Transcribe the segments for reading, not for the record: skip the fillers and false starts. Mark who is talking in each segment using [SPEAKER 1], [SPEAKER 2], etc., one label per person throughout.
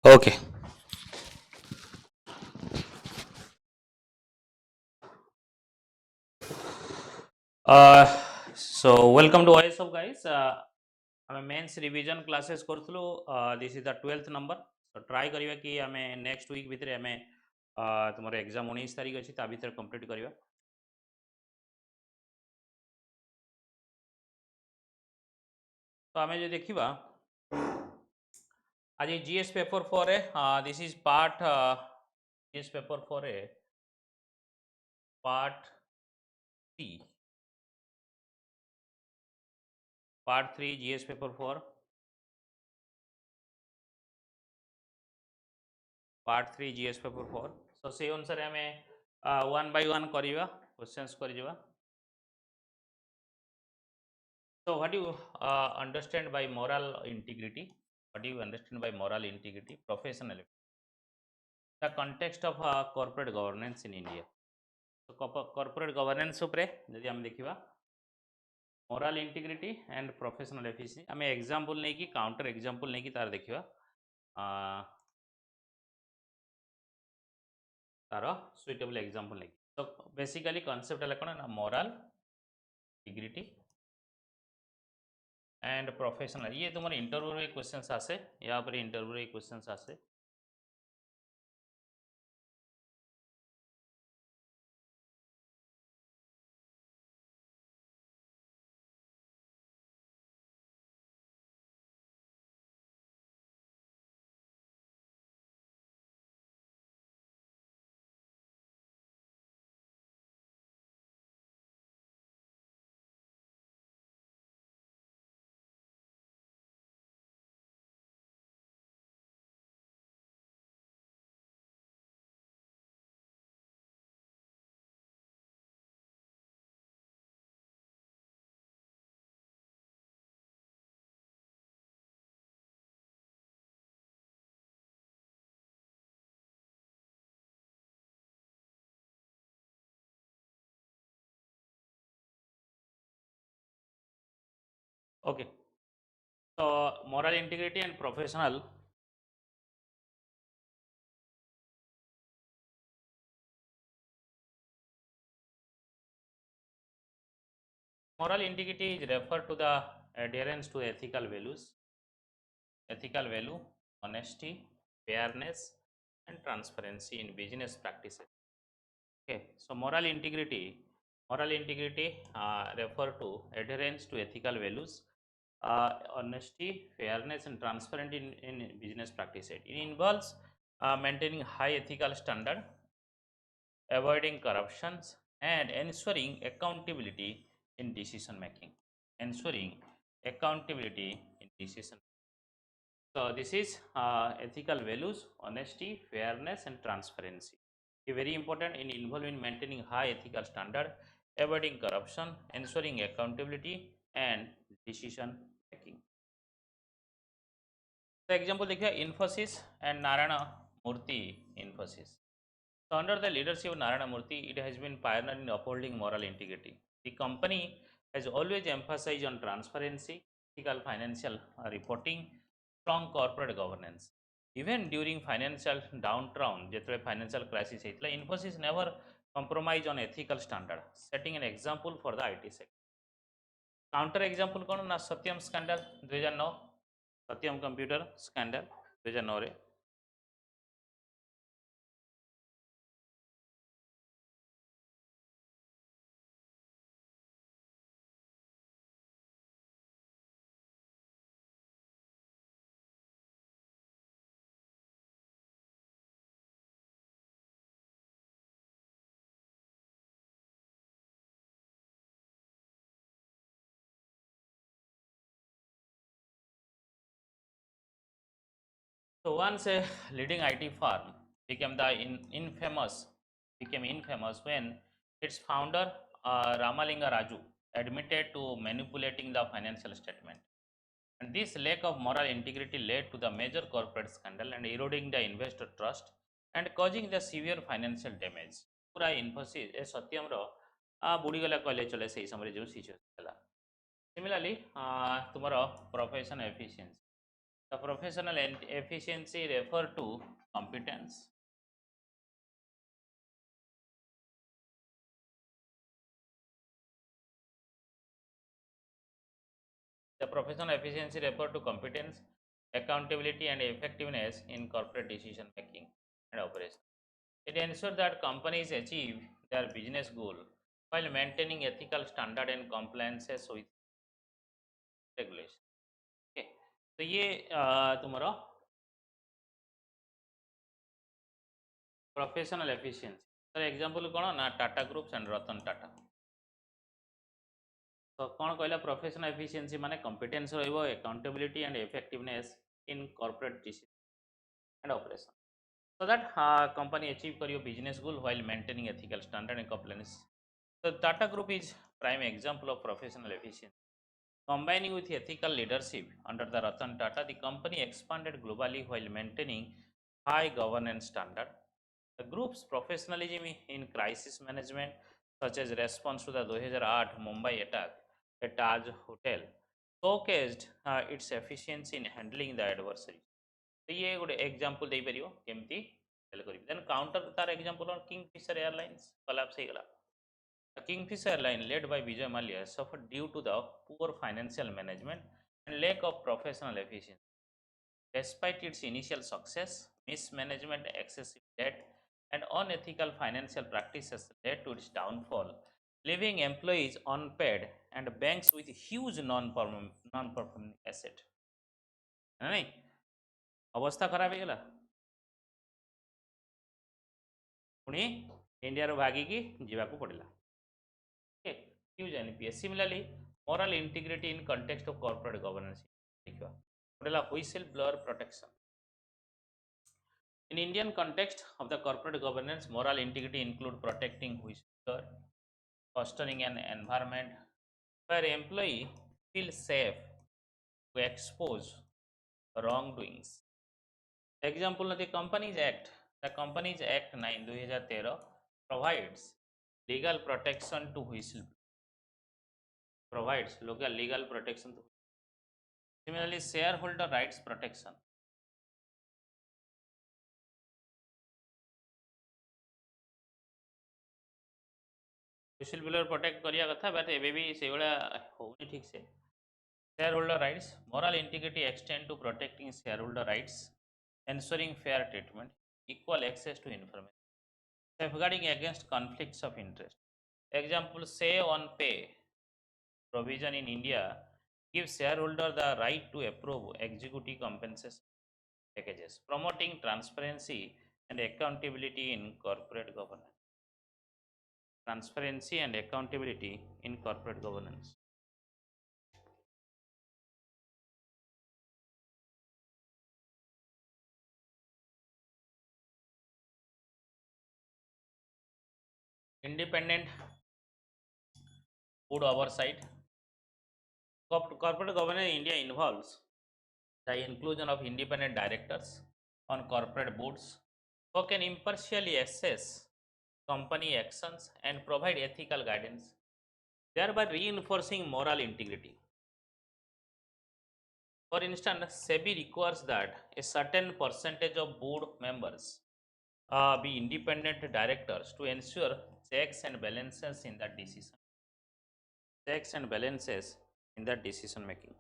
[SPEAKER 1] Okay. Uh, so welcome to OAS Hub guys. ଆମେ mains revision classes କରୁଥିଲୁ this is the 12th number so try କରିବା କି ଆମେ next weak ଭିତରେ ଆମେ ତୁମର ଏକ୍ଜାମ 19 ତାରିଖ ଅଛି ତା ଭିତରେ କମ୍ପ୍ଲିଟ୍ କରିବା। ତ ଆମେ ଯଦି ଦେଖିବା ଆଜି GS ପେପର 4 ରେ this is part GS paper 4 ରେ part 3 GS paper 4 part 3 GS paper 4 so से अनुसार आम वन बाय वन करिवा क्वेश्चंस करिवा। So what do you understand by moral integrity? What do you understand by moral integrity? Professional. The context of corporate governance in India. So corporate governance upre जदि हम देखिबा moral integrity and professional efficiency आम example नै कि counter example नै कि तार देखिबा तार सुइटेबल एग्जांपल नै। So basically concept है कोन ना moral integrity एंड प्रोफेशनल ये तुम इंटरव्यू रे क्वेश्चंस आसे या पर इंटरव्यू रे क्वेश्चंस आसे। ओके तो moral integrity and professional moral integrity is referred to the adherence to ethical value, honesty, fairness and transparency in business practices. Okay, so moral integrity refer to adherence to ethical values, honesty, fairness and transparency in business practices. It involves maintaining high ethical standard, avoiding corruptions and ensuring accountability in decision making. So this is ethical values, honesty, fairness and transparency. Very important in involving maintaining high ethical standard, avoiding corruption, ensuring accountability and decision making. So example देखिए Infosys and Narayana Murthy Infosys. So under the leadership of Narayana Murthy, it has been pioneer in upholding moral integrity. The company has always emphasized on transparency, ethical financial reporting, strong corporate governance. Even during financial downturn, जेतबे financial crisis हेतला, Infosys never compromised on ethical standard, setting an example for the IT sector. Counter example कौन ना सत्यम scandal 2009, सत्यम computer scandal 2009 रे. So once a leading IT firm became infamous when its founder Ramalinga Raju admitted to manipulating the financial statement. And this lack of moral integrity led to the major corporate scandal and eroding the investor trust and causing the severe financial damage. पूरा Infosys ए सत्यम रो बुड़ीगला कहले चले से समय जो situation हला. Similarly, तुम्हारा profession efficiency The professional efficiency refer to competence. The professional efficiency refer to competence, accountability, and effectiveness in corporate decision making and operation. It ensures that companies achieve their business goal while maintaining ethical standard and compliances with regulation. Okay. तो ये तुम्हारा professional efficiency तर example कौन ना Tata groups and Ratan Tata तो कौन कहला professional efficiency माने कॉम्पिटेंस रहइबो accountability and effectiveness in corporate decision and operation so that company achieve your business goal while maintaining ethical standard and compliance. So Tata Group is prime example of professional efficiency. Combining with ethical leadership under the Ratan Tata, the company expanded globally while maintaining high governance standard. The group's professionalism in crisis management, such as response to the 2008 Mumbai attack at Taj Hotel, showcased its efficiency in handling the adversary. तो ये गोटे example दे परियो केमती help करी देन counter तार example on Kingfisher airlines collapse हे गला Kingfisher Airline, led by Vijay Mallya, suffered due to the poor financial management and lack of professional efficiency. Despite its initial success, mismanagement, excessive debt, and unethical financial practices led to its downfall, leaving employees unpaid and banks with huge non-performing asset. नहीं अवस्था खराब ହେଇଗଲା ପୁଣି ଇଣ୍ଡିଆରୁ ଭାଗିକି ଯିବାକୁ ପଡ଼ିଲା okay huge NPS. Similarly, moral integrity in context of corporate governance ଦେଖିବା ଗୋଟେ ହେଲା whistleblower protection. In Indian context of the corporate governance, moral integrity include protecting whistleblower, fostering an environment where employee feel safe to expose wrongdoings. Example of the Companies Act. The Companies Act 9 2013 provides legal protection to whistleblower. Provides local legal protection to. Similarly, shareholder rights protection. Whistleblower protect करिया कथा but एबे भी से वाला होनी ठीक से shareholder rights moral integrity extend to protecting shareholder rights ensuring fair treatment equal access to information safeguarding against conflicts of interest example say on pay provision in India gives shareholder the right to approve executive compensation packages promoting transparency and accountability in corporate governance transparency and accountability in corporate governance. Independent board oversight. Corporate governance in India involves the inclusion of independent directors on corporate boards who can impartially assess company actions and provide ethical guidance, thereby reinforcing moral integrity. For instance, SEBI requires that a certain percentage of board members be independent directors to ensure checks and balances in that decision. Checks and balances in that decision making.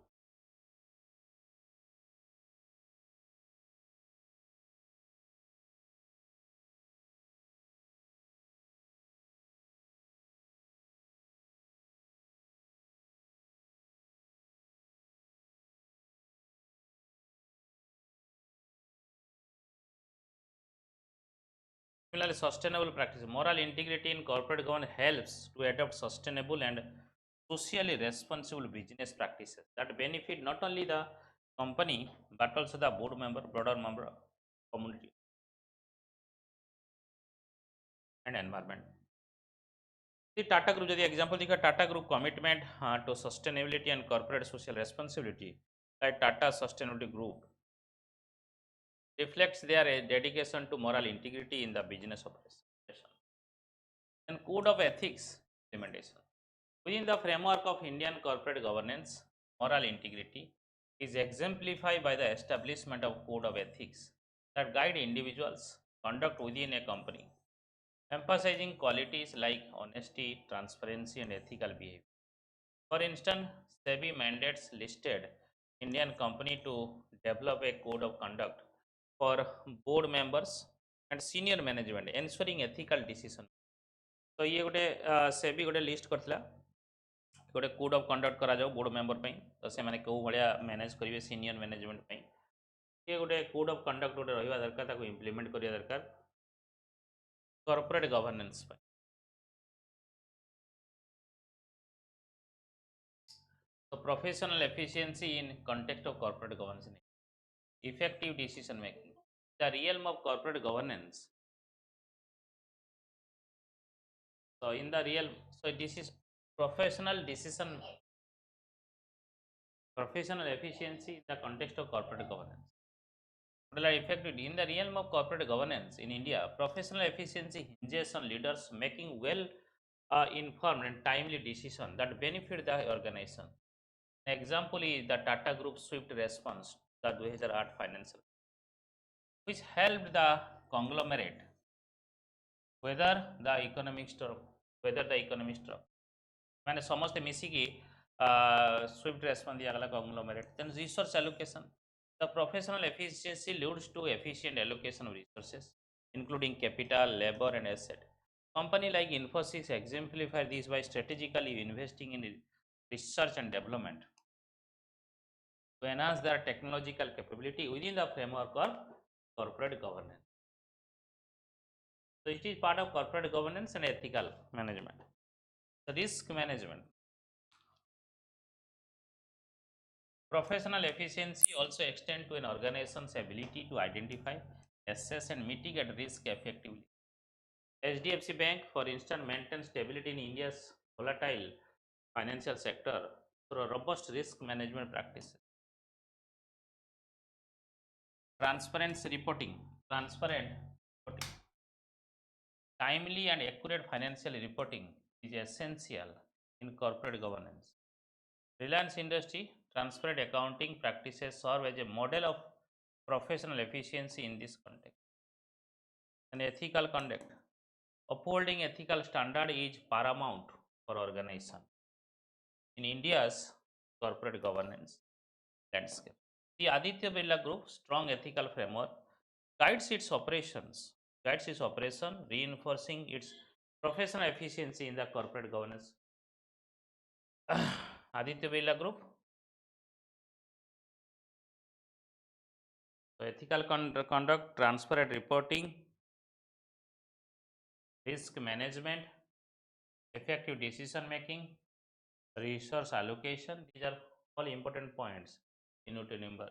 [SPEAKER 1] Similarly, sustainable practice. Moral integrity in corporate governance helps to adopt sustainable and socially responsible business practices that benefit not only the company but also the board member, broader member community and environment. The Tata Group, the example, the Tata Group commitment to sustainability and corporate social responsibility, like Tata Sustainability Group, reflects their dedication to moral integrity in the business operation. And code of ethics implementation. Within the framework of Indian corporate governance, moral integrity is exemplified by the establishment of code of ethics that guide individuals' conduct within a company, emphasizing qualities like honesty, transparency, and ethical behavior. For instance, SEBI mandates listed Indian company to develop a code of conduct for board members and senior management, ensuring ethical decision. तो ये गोटे सेबी गोटे list करथिला गोटे code of conduct करा जाओ board member पई तो से माने को भलिया मैनेज करिवे सीनियर मैनेजमेंट पई ये गोटे कोड ऑफ कंडक्ट गोटे रहिबा दरकार ताको इंप्लीमेंट करिया दरकार कॉर्पोरेट गवर्नेंस पई तो professional efficiency in context of corporate governance effective decision making the realm of corporate governance so in the real so this is professional decision professional efficiency in the context of corporate governance effective in the realm of corporate governance in India professional efficiency hinges on leaders making well informed and timely decisions that benefit the organization. An example is the Tata Group swift response to the 2008 financial which helped the conglomerate whether the economic struck माने समस्त मिसिकी Swift response दिया conglomerate then resource allocation the professional efficiency leads to efficient allocation of resources including capital labor and asset company like Infosys exemplify this by strategically investing in research and development to enhance their technological capability within the framework of corporate governance. So it is part of corporate governance and ethical management. The risk management. Professional efficiency also extends to an organization's ability to identify, assess, and mitigate risk effectively. HDFC Bank, for instance, maintains stability in India's volatile financial sector through robust risk management practices. Transparent reporting. Timely and accurate financial reporting is essential in corporate governance. Reliance Industry transparent accounting practices serve as a model of professional efficiency in this context. And ethical conduct. Upholding ethical standard is paramount for organization in India's corporate governance landscape. The Aditya Birla Group strong ethical framework guides its operation, reinforcing its professional efficiency in the corporate governance. Aditya Birla Group. So ethical conduct, transparent reporting, risk management, effective decision making, resource allocation. These are all important points you need to remember.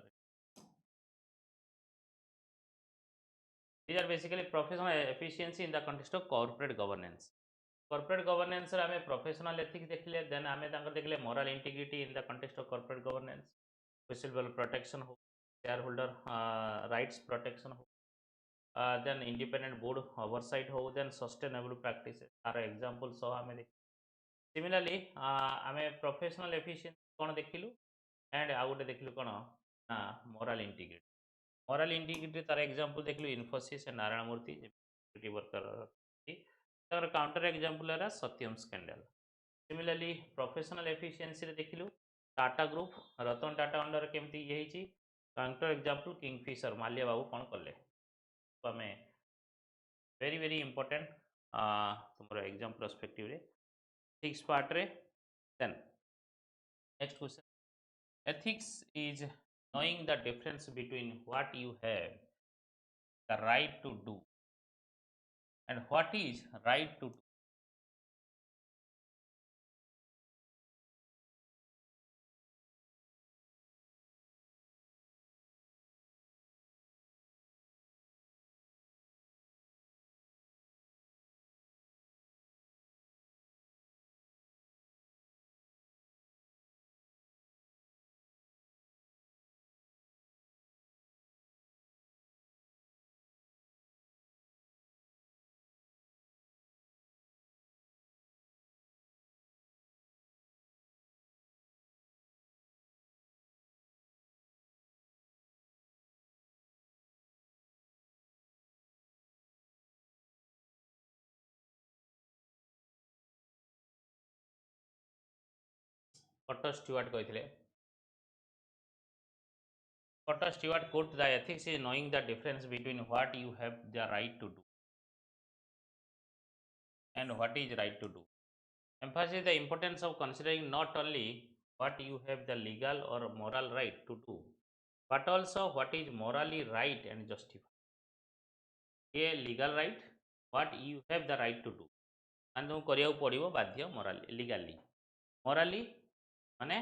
[SPEAKER 1] These are basically professional efficiency in the context of corporate governance. Corporate governance आमे professional ethics देखले then आमे तांकर देखले moral integrity in the context of corporate governance, whistleblower protection हो, shareholder rights protection हो, then independent board oversight हो, then sustainable practices are examples सह आमे देख. Similarly आमे professional efficiency कौन देखिलु and आउ गोटे देखिलु कौन moral integrity. Moral integrity तार example देखिलु Infosys and Narayan Murthy security worker तार counter example है सत्यम scandal. Similarly professional efficiency रे देखिलु टाटा ग्रुप रतन टाटा अंडर केमती ये हिची counter example किंगफिशर माल्या बाबू कौन करले तो हमें very important तुम्हारा exam perspective रे 6 part रे. Then next question, ethics is knowing the difference between what you have the right to do and what is right to do. Potter Stewart କହିଥିଲେ Potter Stewart quote the ethics is knowing the difference between what you have the right to do and what is right to do. Emphasizes the importance of considering not only what you have the legal or moral right to do, but also what is morally right and justified. A legal right, what you have the right to do, and तुमको କରିବାକୁ ପଡ଼ିବ ବାଧ୍ୟ morally legally. Morally ମାନେ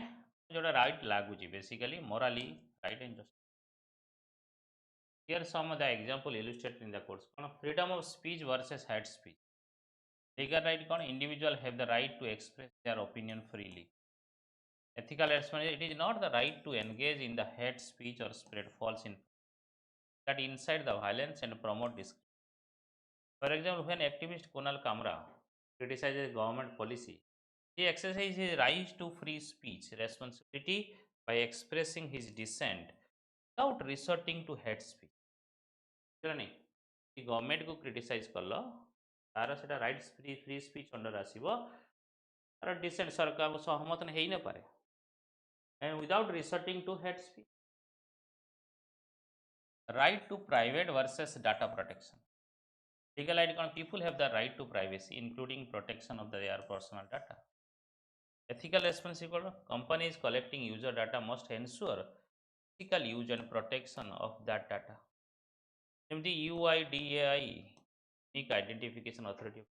[SPEAKER 1] ଯୋଉଟା right ଲାଗୁଛି basically morally right and justified. Here some of the example illustrated in the course. Freedom of speech versus hate speech. Legal right individual have the right to express their opinion freely. Ethical responsibility, it is not the right to engage in the hate speech or spread false information that incite the violence and promote discrimination. For example, when activist Kunal Kamra criticizes government policy, he exercises his right to free speech responsibility by expressing his dissent without resorting to hate speech. Government को criticise कल तार से right free speech under आसो तार decent सरकार सहमत हो न पारे and without resorting to hate speech. Right to private versus data protection. Legal right, people have the right to privacy, including protection of their personal data. Ethical responsibility, companies collecting user data must ensure ethical use and protection of that data. The UIDAI, Unique Identification Authority,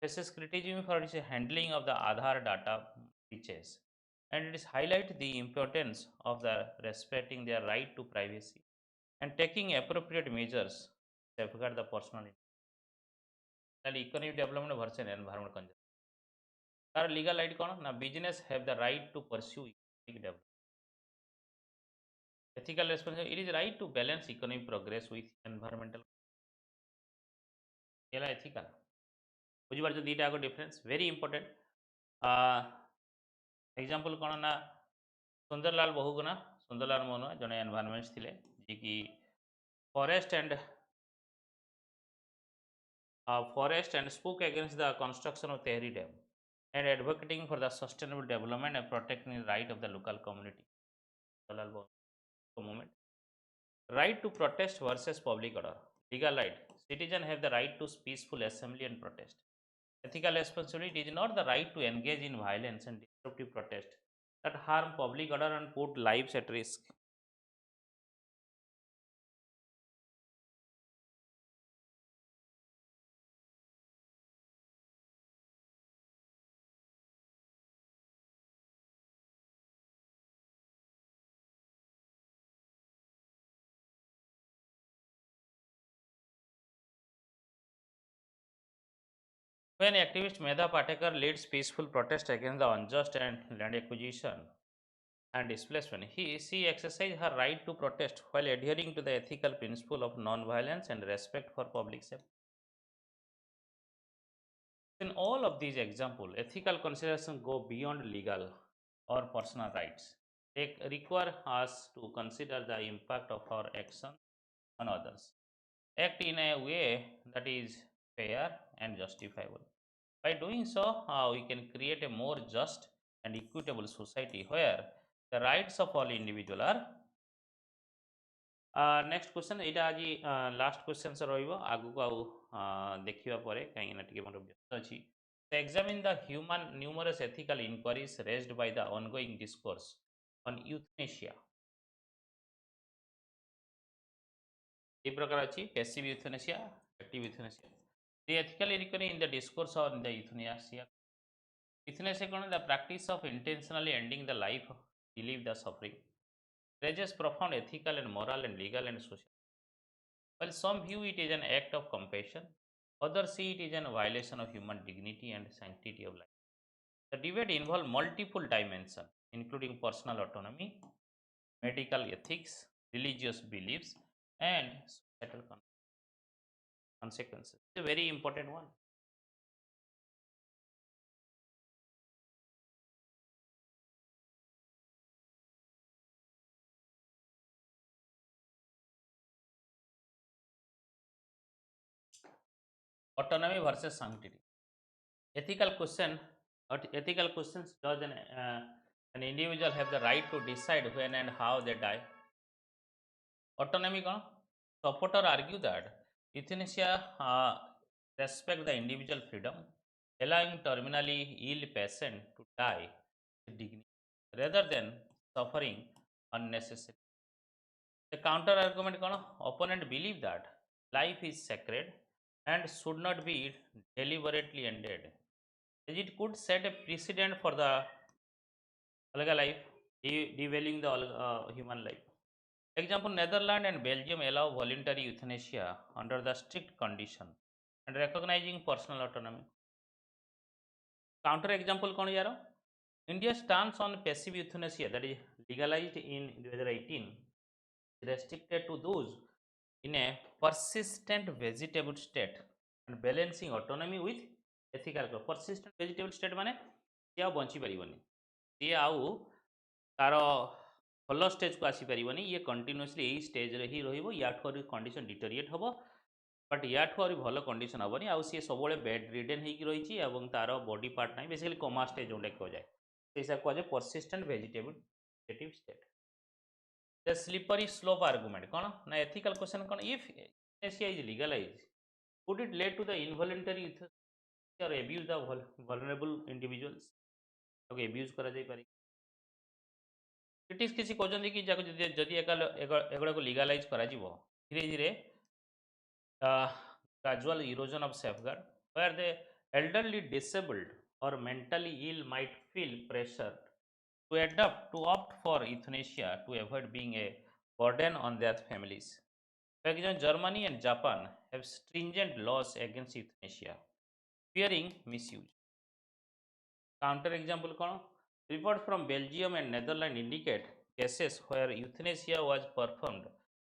[SPEAKER 1] faces criticism for its handling of the Aadhaar data breaches, and it is highlight the importance of the respecting their right to privacy and taking appropriate measures to safeguard the personal information. Economic development versus environment conservation. Our legal right na business have the right to pursue economic development. Ethical responsibility, it is right to balance economic progress with environmental. Yela ethical. बुझिपार दीटा आग difference very important. Example कौन ना सुंदरलाल बहु को ना सुंदरलाल मोहन जड़े environments थे जी कि forest and spoke against the construction of Tehri Dam and advocating for the sustainable development and protecting the right of the local community. Moment. Right to protest versus public order. Legal right. Citizens have the right to peaceful assembly and protest. Ethical responsibility is not the right to engage in violence and disruptive protest that harm public order and put lives at risk. When activist Medha Patekar leads peaceful protest against the unjust and land acquisition and displacement, she exercised her right to protest while adhering to the ethical principle of non-violence and respect for public safety. In all of these examples, ethical considerations go beyond legal or personal rights. They require us to consider the impact of our actions on others. Act in a way that is fair and justifiable. By doing so, we can create a more just and equitable society where the rights of all individuals are. Next question, एटा आज last question रहिबो आगु को देखिबा परे काहे ना टिके मोर व्यस्त अछि. To examine the human numerous ethical inquiries raised by the ongoing discourse on euthanasia. ए प्रकार अछि passive euthanasia, active euthanasia. The ethical inquiry in the discourse on the euthanasia. Euthanasia is the practice of intentionally ending the life, relieve the suffering, raises profound ethical and moral and legal and social. While some view it as an act of compassion, others see it as a violation of human dignity and sanctity of life. The debate involves multiple dimensions, including personal autonomy, medical ethics, religious beliefs, and societal consequences. It's a very important one. Autonomy versus sanctity. Ethical questions does an An individual have the right to decide when and how they die. Autonomy कौन? Supporter argue that euthanasia respect the individual freedom, allowing terminally ill patient to die with dignity rather than suffering unnecessarily. The counter argument कौन? Opponent believe that life is sacred and should not be deliberately ended, as it could set a precedent for the alga life, devaluing the human life. Example, Netherlands and Belgium allow voluntary euthanasia under the strict condition and recognizing personal autonomy. Counter example कौन यार? India stands on passive euthanasia that is legalized in 2018, restricted to those in a persistent vegetable state and balancing autonomy with ethical growth. Persistent vegetable state माने ये आउ bunchy परिबनी, ये आउ तार भल stage को आसीपार ये कंटिन्यूअसली यही स्टेज ही रठू कंडीशन डिटोरिएट हम बट या भल कंडीशन हेनी आउ सी सब बेड रिडेन हो तार बॉडी पार्ट ना बेसिकली कोमा स्टेज जोटा कहुए से कहुए persistent vegetative state the slippery slope argument कौन ना एथिकल क्वेश्चन कौन if anaesthesia is legalise would it led to the involuntary और abuse the vulnerable individuals abuse करा जाय पारे क्रिटिक्स किसी कहते कि जदि एगुड़ा को लीगालाइज करा धीरे धीरे gradual erosion of safeguard where the elderly disabled or mentally ill might feel pressure to opt for euthanasia to avoid being a burden on their families. For example, Germany and Japan have stringent laws against euthanasia, fearing misuse. Counter example कौन? Reports from Belgium and Netherlands indicate cases where euthanasia was performed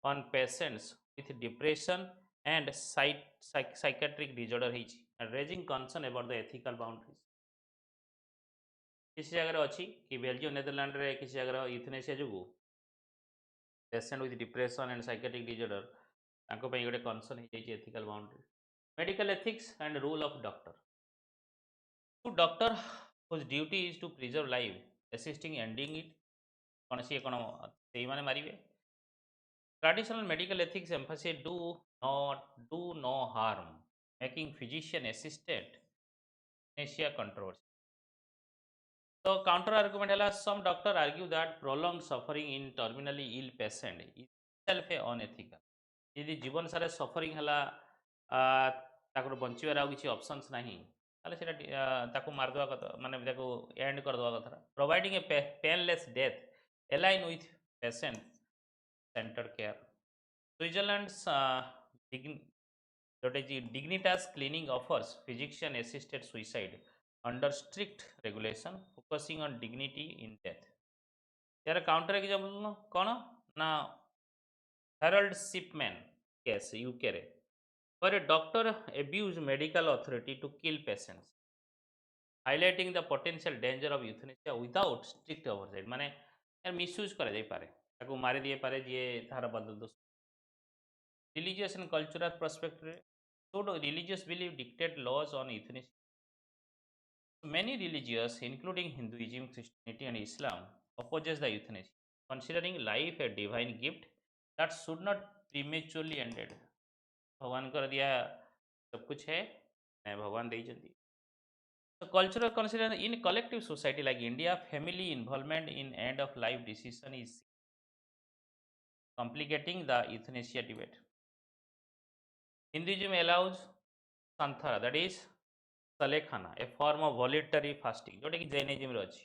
[SPEAKER 1] on patients with depression and psychiatric disorder and raising concern about the ethical boundaries. किसी जगह अच्छी कि Belgium Netherland रे किसी जगह euthanasia जो patient with depression and psychiatric disorder तांको पई गोटे कंसर्न हो जाई ethical boundary medical ethics and rule of doctor to doctor whose duty is to preserve life assisting ending it कौन सी कौन से माने मारिवे traditional medical ethics emphasize do no harm making physician assisted anesthesia controversy. So counter argument है some doctor argue that prolonged suffering in terminally ill patient is itself unethical. यदि जीवन सारे suffering है ताकर बंचार आउ किसी ऑप्शंस नहीं ताले सेटा ताको मार दवा कथा माने ताको एंड कर दवा कथा providing a painless death align with patient centred care Switzerland's dignitas cleaning offers physician assisted suicide under strict regulation focusing on dignity in death. यार काउंटर एग्जांपल कौन ना हेरल्ड शिपमैन केस यूके रे where a doctor abused medical authority to kill patients, highlighting the potential danger of euthanasia without strict oversight. माने यार misuse करा जाई पारे ताको मारी दिए पारे जे थारा बदल दो religious and cultural perspective should religious belief dictate laws on euthanasia. Many religions including Hinduism, Christianity and Islam opposes the euthanasia, considering life a divine gift that should not prematurely ended. भगवान कर दिया सब कुछ है मैं भगवान दे चंदी. So cultural consideration in collective society like India, family involvement in end of life decision is complicating the euthanasia debate. Hinduism allows santhara, that is salekhana, a form of voluntary fasting, जोटा कि Jainism रे अछि,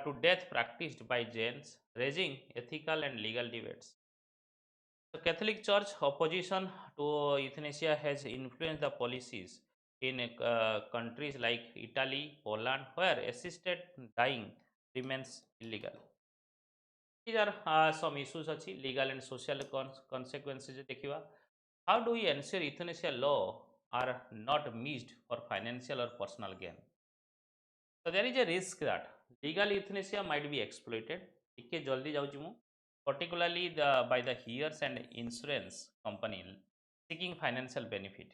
[SPEAKER 1] to death practiced by Jains, raising ethical and legal debates. The Catholic Church opposition to euthanasia has influenced the policies in countries like Italy, Poland, where assisted dying remains illegal. These are some issues achi, legal and social consequences देखिवा. How do we ensure euthanasia law are not misused for financial or personal gain? So there is a risk that legal euthanasia might be exploited. ଟିକେ जल्दी जाउची मु particularly by the heirs and insurance company seeking financial benefit.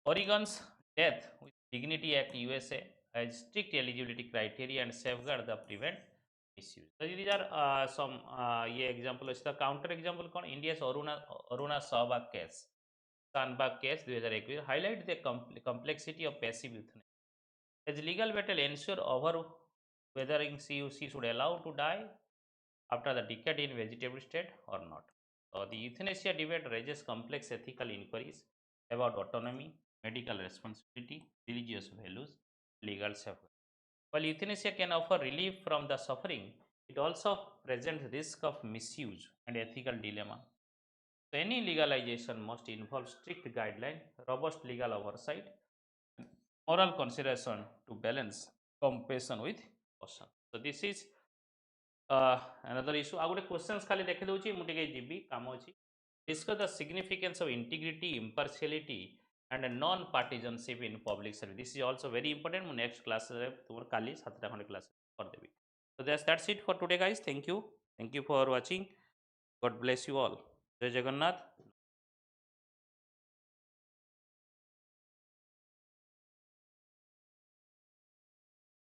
[SPEAKER 1] Oregon's Death with Dignity Act USA has strict eligibility criteria and safeguard the prevent misuse. So these are some ये example ଅଛି ତ counter example कौन India's Aruna Sehwag case Shanbhag case 2021 highlight the complexity of passive euthanasia. As legal battle ensure over whether CUC should allow to die after the decade in vegetable state or not. So the euthanasia debate raises complex ethical inquiries about autonomy, medical responsibility, religious values, legal safeguards. While euthanasia can offer relief from the suffering, it also presents risk of misuse and ethical dilemma. So any legalization must involve strict guideline, robust legal oversight, moral consideration to balance compassion with caution. So this is another issue. I would questions खाली देखे दूची मुझे के GB काम होची. Discuss the significance of integrity, impartiality, and a non-partisanship in public service. This is also very important. Next class तुम्हारे काली 7टा खंडे class कर देवी. So that's it for today, guys. Thank you for watching. God bless you all. Jai Jagannath.